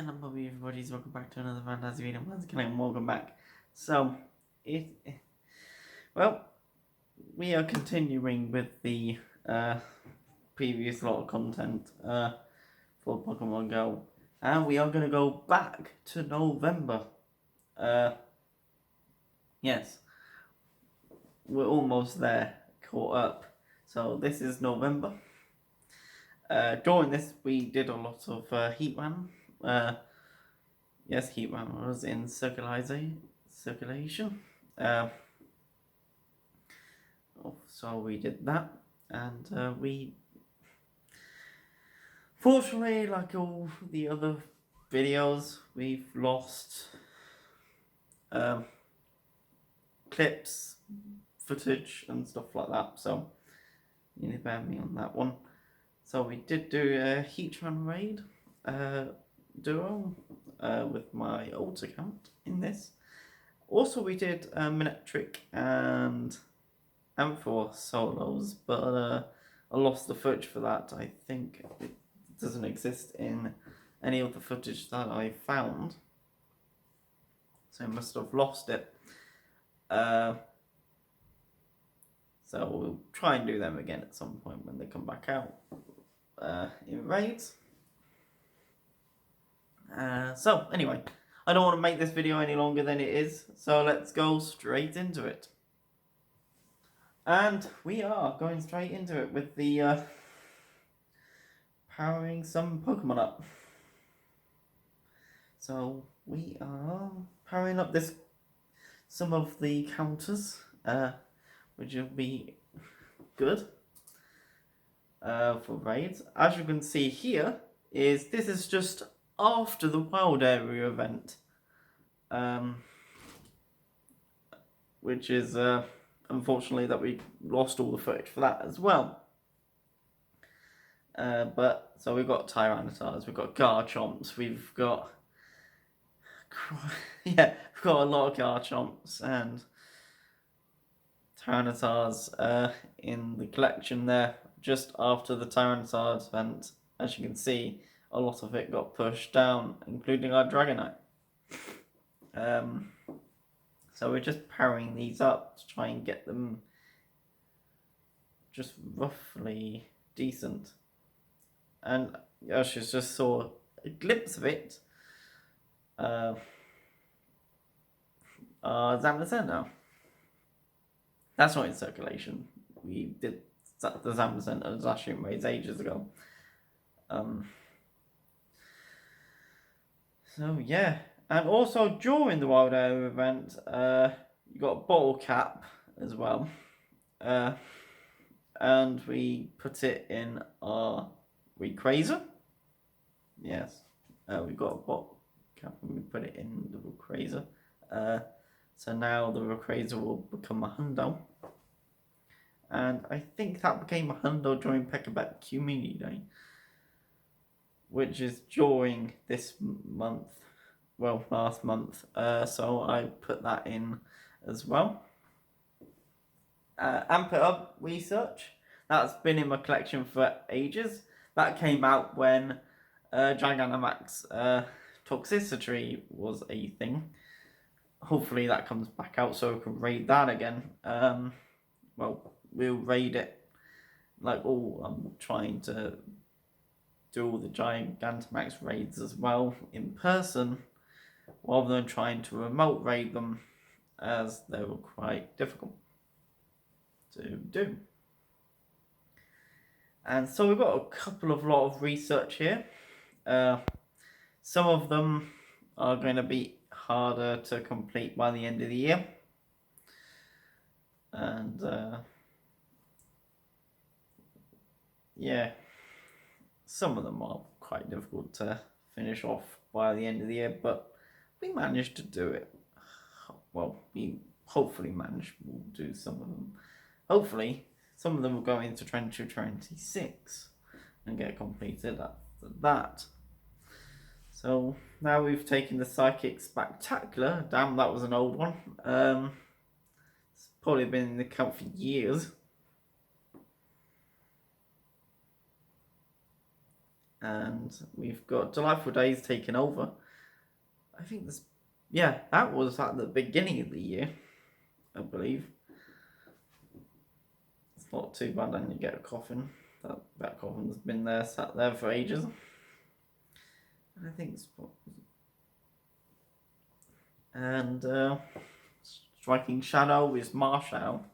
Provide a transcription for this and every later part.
Hello everybody, welcome back to another fantasy video. Once again, welcome back. So, well, we are continuing with the previous lot of content for Pokemon Go, and we are going to go back to November. Yes, we're almost there, caught up. So this is November. During this, we did a lot of Heatran. Yes, Heatran was in circulation. So we did that, and we, fortunately, like all the other videos, we've lost clips, footage, and stuff like that. So you need to bear me on that one. So we did do a Heatran raid duo with my old account in this. Also, we did Minetric and Ampharos solos, but I lost the footage for that. I think it doesn't exist in any of the footage that I found, so I must have lost it. So we'll try and do them again at some point when they come back out in raids. So anyway, I don't want to make this video any longer than it is, so let's go straight into it. And we are going straight into it with the powering some Pokemon up. So we are powering up some of the counters, which will be good for raids. As you can see here, this is just after the wild area event, which is unfortunately that we lost all the footage for that as well. But so we've got Tyrannosaurs, we've got Garchomps, we've got we've got a lot of Garchomps and Tyrannosaurs in the collection there. Just after the Tyrannosaurs event, as you can see, a lot of it got pushed down, including our Dragonite. So we're just powering these up to try and get them just roughly decent. And I just saw a glimpse of it. Zamazenta now. That's not in circulation. We did the Zamazenta Zacian raids ages ago. So yeah, and also during the Wild Area event, you got a bottle cap as well, and we put it in our Rayquaza. Yes, we got a bottle cap and we put it in the Rayquaza. So now the Rayquaza will become a Hundo. And I think that became a Hundo during Pekabet Community Day, which is during this month, well, last month. So I put that in as well. Amp It Up Research, that's been in my collection for ages. That came out when Dynamax Toxicity was a thing. Hopefully that comes back out so we can raid that again. Well, we'll raid it like I'm trying to do all the Gigantamax raids as well in person, rather than trying to remote raid them, as they were quite difficult to do. And so we've got a lot of research here. Some of them are going to be harder to complete by the end of the year, and yeah, some of them are quite difficult to finish off by the end of the year, but we managed to do it. Well, we hopefully managed. We'll do some of them. Hopefully, some of them will go into 2026 and get completed after that. So now we've taken the Psychic Spectacular. Damn, that was an old one. It's probably been in the account for years. and we've got Delightful Days taking over. I think this, yeah, that was at the beginning of the year, I believe. It's not too bad, and you get a coffin. That coffin's been there, sat there for ages. And I think it's... And Striking Shadow is Marshall.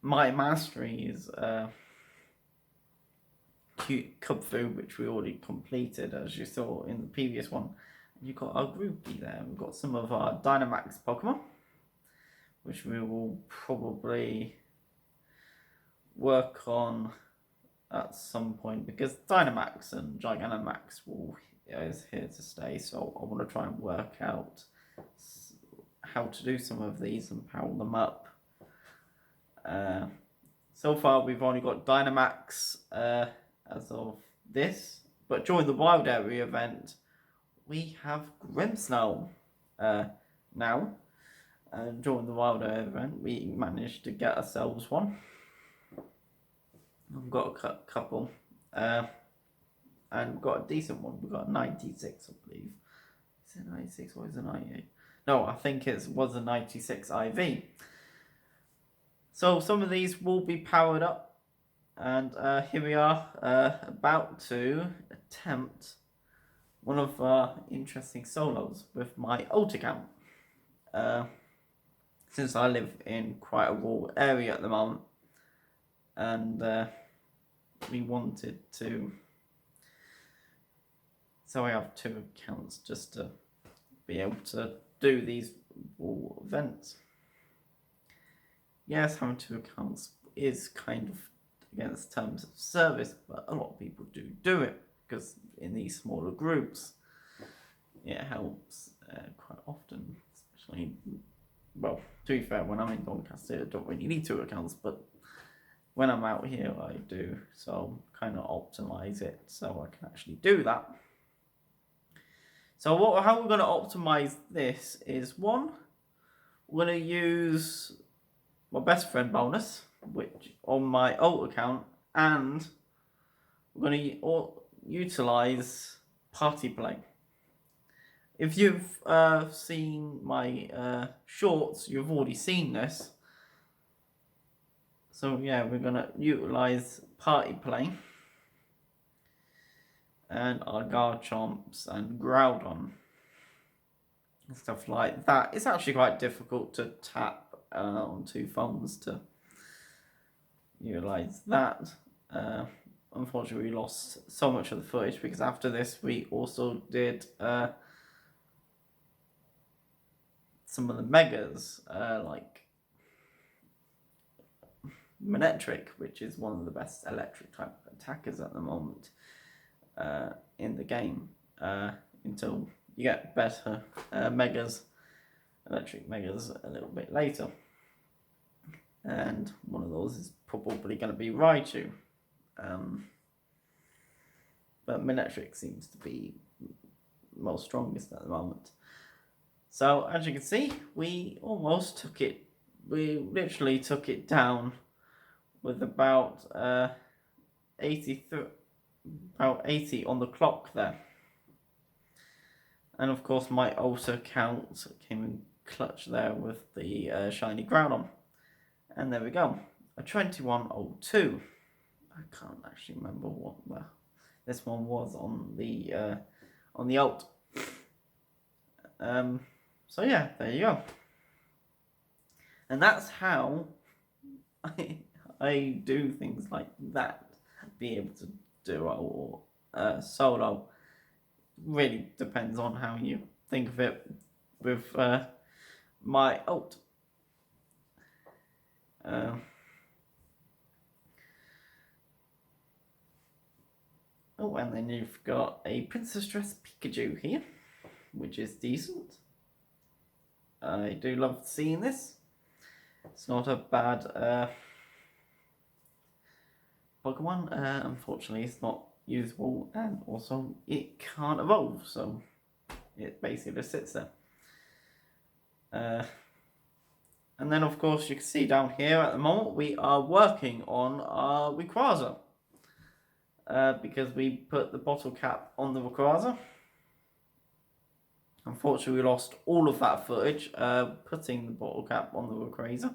My Mastery is Cute Kubfu, which we already completed, as you saw in the previous one. And you've got our groupie there. We've got some of our Dynamax Pokemon, which we will probably work on at some point, because Dynamax and Gigantamax is here to stay. So I want to try and work out how to do some of these and power them up. So far we've only got Dynamax as of this, but during the Wild Area event we have Grimmsnarl now, and during the Wild Area event we managed to get ourselves one. We've got a couple, and we've got a decent one. We've got a 96, I believe. Is it 96 or is it 98? No, I think it was a 96 IV. So some of these will be powered up, and here we are about to attempt one of our interesting solos with my alt account. Since I live in quite a rural area at the moment, and we wanted to, so I have two accounts just to be able to do these rural events. Yes, having two accounts is kind of against terms of service, but a lot of people do it, because in these smaller groups it helps quite often, especially, well, to be fair, when I'm in Doncaster I don't really need two accounts, but when I'm out here I do, so kind of optimize it so I can actually do that. So how we're going to optimize this is, one, we're going to use my best friend bonus, which on my alt account, and we're going to utilize party play. If you've seen my shorts, you've already seen this. So yeah, we're going to utilize party play and our Garchomps and Groudon and stuff like that. It's actually quite difficult to tap on two phones to utilize that. Unfortunately, we lost so much of the footage, because after this we also did some of the megas, like Manectric, which is one of the best electric type attackers at the moment in the game, until you get better electric megas a little bit later, and one of those is probably going to be Raichu, but Manectric seems to be most strongest at the moment. So as you can see, we almost took it, we literally took it down with about 80 on the clock there. And of course my auto count came in clutch there with the shiny Groudon. And there we go, a 2102. I can't actually remember what this one was on the alt. So yeah, there you go. And that's how I do things like that. Be able to do or solo. Really depends on how you think of it with my alt. Oh, and then you've got a Princess Dress Pikachu here, which is decent. I do love seeing this. It's not a bad Pokemon. Unfortunately, it's not usable, and also it can't evolve, so it basically just sits there. And then, of course, you can see down here at the moment we are working on our Rayquaza. because we put the bottle cap on the Rayquaza. Unfortunately, we lost all of that footage putting the bottle cap on the Rayquaza.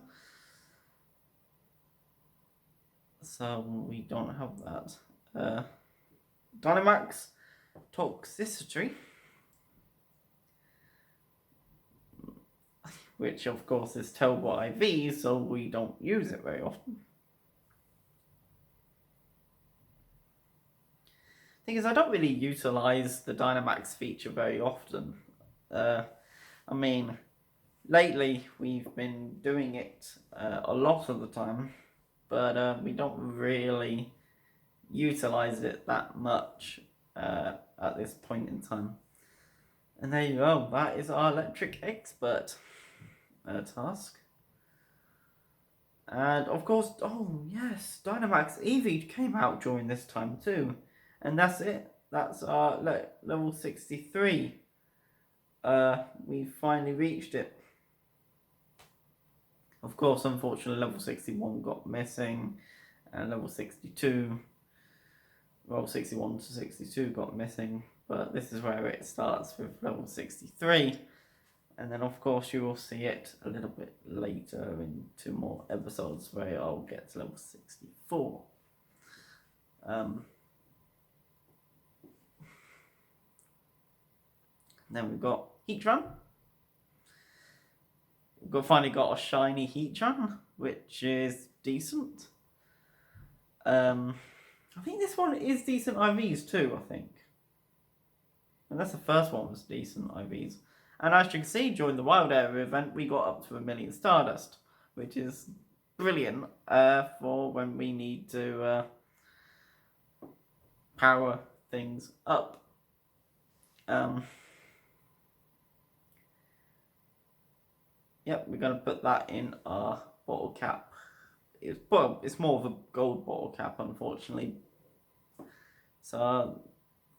So we don't have that. Dynamax toxicity, which of course is terrible IV, so we don't use it very often. Thing is, I don't really utilize the Dynamax feature very often. I mean, lately we've been doing it a lot of the time, but we don't really utilize it that much at this point in time. And there you go, that is our electric expert task. And of course, oh yes, Dynamax Eevee came out during this time too. And that's it. That's our level 63. We finally reached it. Of course, unfortunately, level 61 got missing. And level 62, well, 61 to 62 got missing. But this is where it starts with level 63. And then, of course, you will see it a little bit later in 2 more episodes where I'll get to level 64. Then we've got Heatran. We've finally got a shiny Heatran, which is decent. I think this one is decent IVs too, I think. And that's the first one was decent IVs. And as you can see, during the Wild Area event, we got up to 1 million Stardust, which is brilliant for when we need to power things up. Yep, we're going to put that in our bottle cap. It's more of a gold bottle cap, unfortunately. So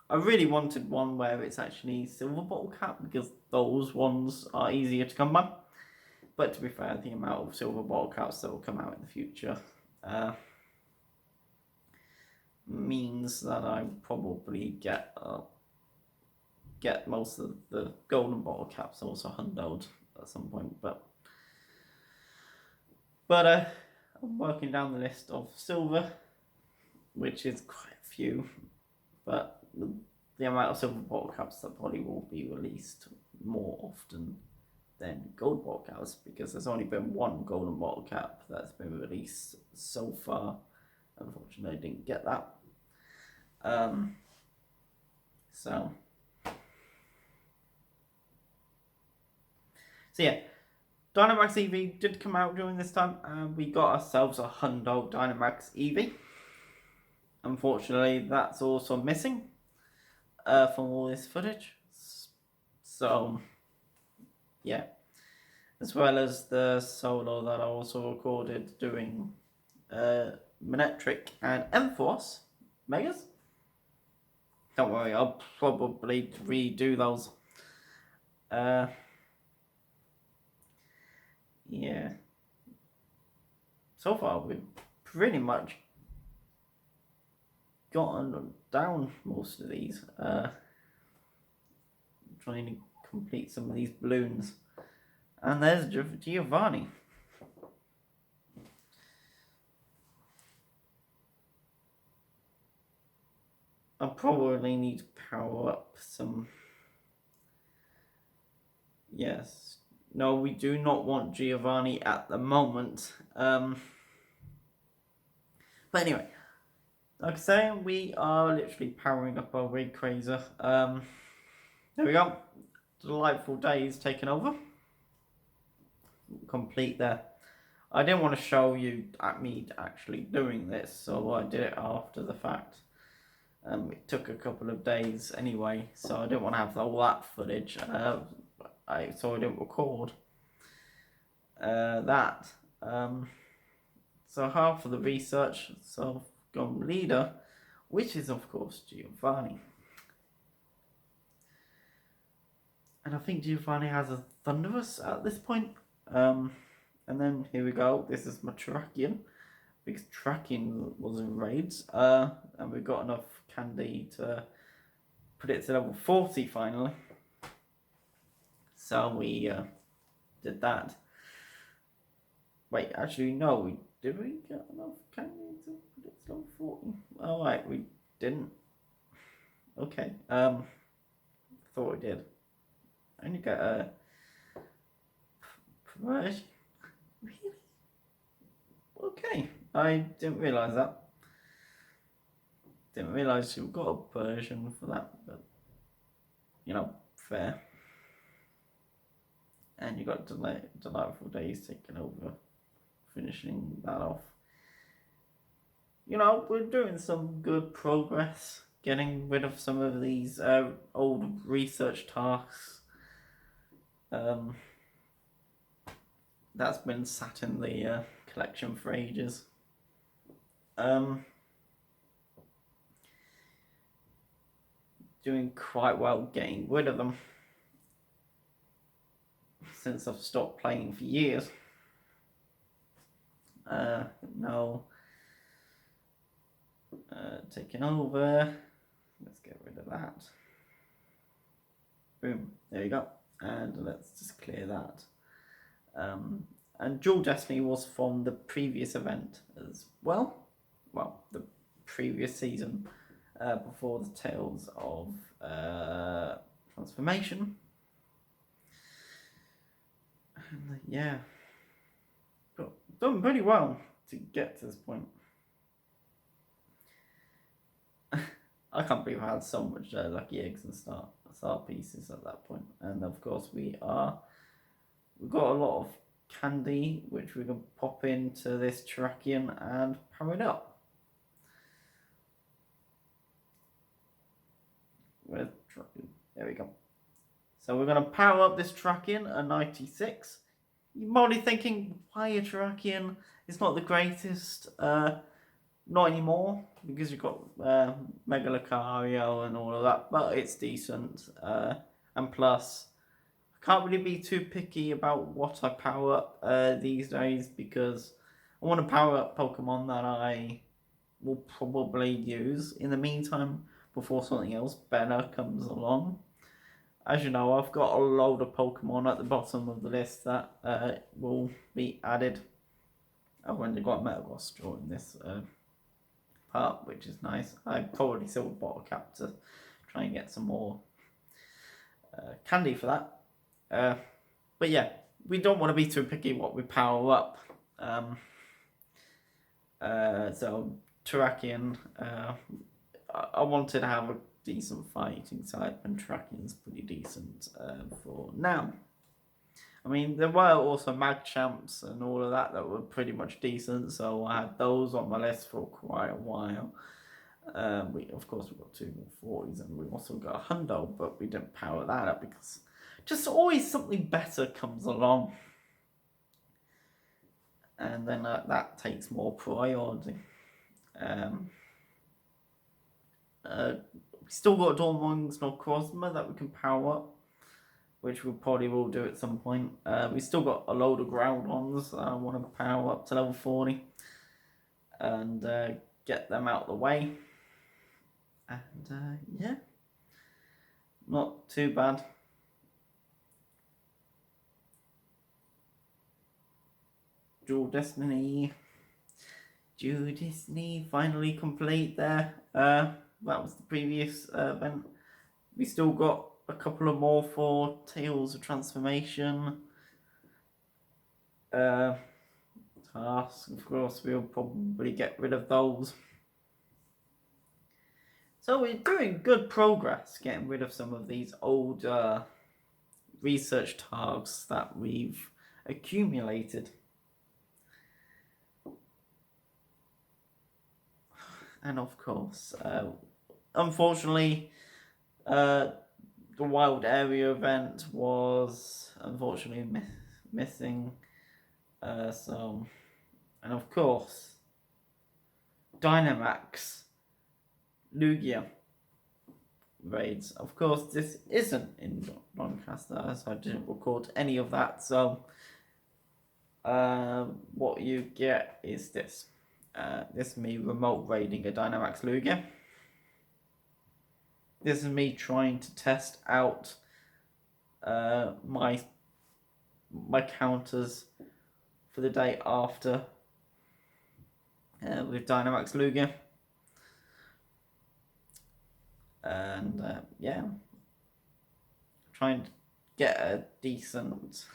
I really wanted one where it's actually silver bottle cap, because those ones are easier to come by. But to be fair, the amount of silver bottle caps that will come out in the future means that I probably get most of the golden bottle caps also hundoed at some point. But I'm working down the list of silver, which is quite a few, but the amount of silver bottle caps that probably will be released more often than gold bottle caps, because there's only been 1 golden bottle cap that's been released so far. Unfortunately, I didn't get that. So yeah, Dynamax Eevee did come out during this time, and we got ourselves a hundo Dynamax Eevee. Unfortunately, that's also missing from all this footage. So yeah, as well as the solo that I also recorded doing Manectric and Ampharos Megas. Don't worry, I'll probably redo those. Yeah. So far, we've pretty much gotten down most of these. Trying to complete some of these balloons. And there's Giovanni. I probably need to power up some. Yes. No, we do not want Giovanni at the moment. But anyway, like I say, we are literally powering up our Rayquaza. There we go. Delightful Days taken over. Complete there. I didn't want to show you me actually doing this, so I did it after the fact. It took a couple of days anyway, so I didn't want to have all that footage. So I didn't record that. So half of the research, so I've gone leader, which is of course Giovanni. And I think Giovanni has a Thunderous at this point. And then here we go. This is my Terrakion, because tracking was in raids, and we got enough candy to put it to level 40 finally. So we did that. Wait, actually no, did we get enough candy to put it to level 40? Oh right, we didn't. Okay, thought we did. I only got a perversion. Really? Okay, I didn't realise that. Didn't realise you got a version for that, but you know, fair. And you got Delightful Days taking over, finishing that off. You know, we're doing some good progress, getting rid of some of these old research tasks. That's been sat in the collection for ages. Doing quite well getting rid of them since I've stopped playing for years. No. Taking over. Let's get rid of that. Boom. There you go. And let's just clear that. And Dual Destiny was from the previous event as well. Well, the previous season before the Tales of Transformation. And yeah, but done pretty well to get to this point. I can't believe I had so much lucky eggs and star pieces at that point. And of course we've got a lot of candy which we can pop into this Terrakion and power it up. There we go. So we're going to power up this Terrakion, a 96. You're probably thinking, why a Terrakion? It's not the greatest. Not anymore, because you've got Mega Lucario and all of that, but it's decent. And plus, I can't really be too picky about what I power up these days, because I want to power up Pokemon that I will probably use in the meantime before something else better comes along. As you know, I've got a load of Pokemon at the bottom of the list that will be added. I've only got Metagross during this part, which is nice. I probably still bought a cap to try and get some more candy for that. But yeah, we don't want to be too picky what we power up. So Terrakion, I wanted to have a decent fighting type, and Terrakion's pretty decent for now. I mean, there were also Magchamps and all of that were pretty much decent, so I had those on my list for quite a while. Of course, we got 2 more 40s, and we also got a Hundo, but we didn't power that up because just always something better comes along. And then that takes more priority. We still got Dormung's Necrozma that we can power up, which we probably will do at some point. We still got a load of Groudons that I want to power up to level 40 and get them out of the way. And yeah, not too bad. Dual Destiny finally complete there. That was the previous event. We still got a couple of more for Tales of Transformation tasks. Of course, we'll probably get rid of those. So we're doing good progress getting rid of some of these old research tasks that we've accumulated. And of course, unfortunately, the wild area event was unfortunately missing. And of course, Dynamax, Lugia raids. Of course, this isn't in Doncaster, as I didn't record any of that. So, what you get is this. This is me remote raiding a Dynamax Lugia. This is me trying to test out my counters for the day after with Dynamax Lugia. And yeah, trying to get a decent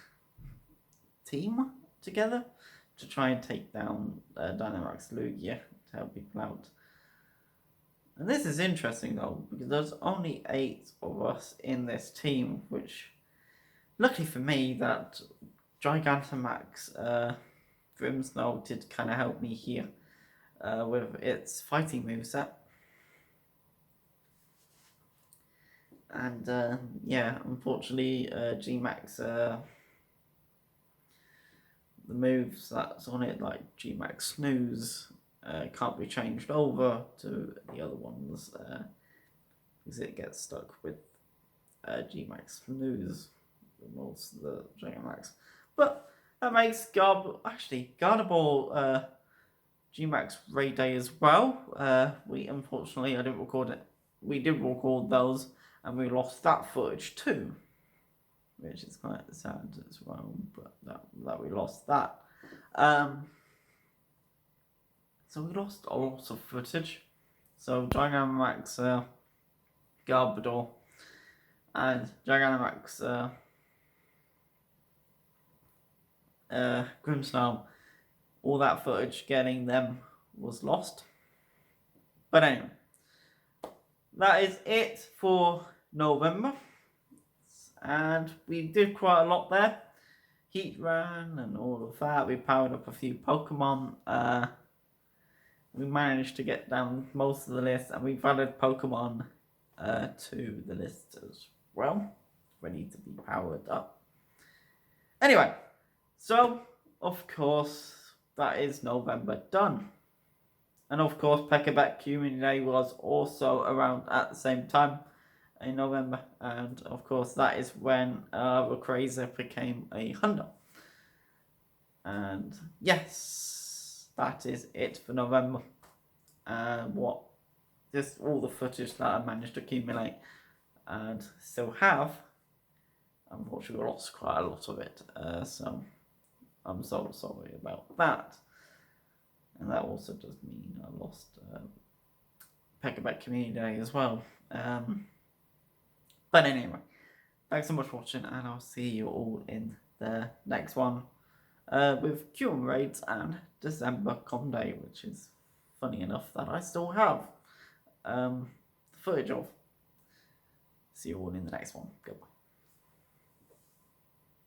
team together to try and take down Dynamax Lugia to help people out. And this is interesting though, because there's only 8 of us in this team, which, luckily for me, that Gigantamax Grimmsnarl did kind of help me here with its fighting moveset. And yeah, unfortunately, Gmax, the moves that's on it, like Gmax Snooze, can't be changed over to the other ones because it gets stuck with Gmax Snooze, most of the Gigamax. But that makes Gardevoir Gmax Raid Day as well. We unfortunately, I didn't record it. We did record those, and we lost that footage too, which is quite sad as well. But that we lost that. So we lost a lot of footage. So Gigantamax, Gardevoir, and Gigantamax Grimmsnarl, all that footage getting them was lost. But anyway, that is it for November. And we did quite a lot there. Heatran and all of that. We powered up a few Pokemon. We managed to get down most of the list, and we've added Pokemon to the list as well, ready to be powered up. Anyway, so of course that is November done. And of course, Pekabek Community Day was also around at the same time in November. And of course, that is when Rayquaza became a hunter. And yes, that is it for November. Just all the footage that I managed to accumulate and still have. Unfortunately, I lost quite a lot of it. So I'm so sorry about that. And that also does mean I lost Pekabek Community Day as well. But anyway, thanks so much for watching, and I'll see you all in the next one with Q&A raids and December Com Day, which is funny enough that I still have footage of. See you all in the next one. Goodbye.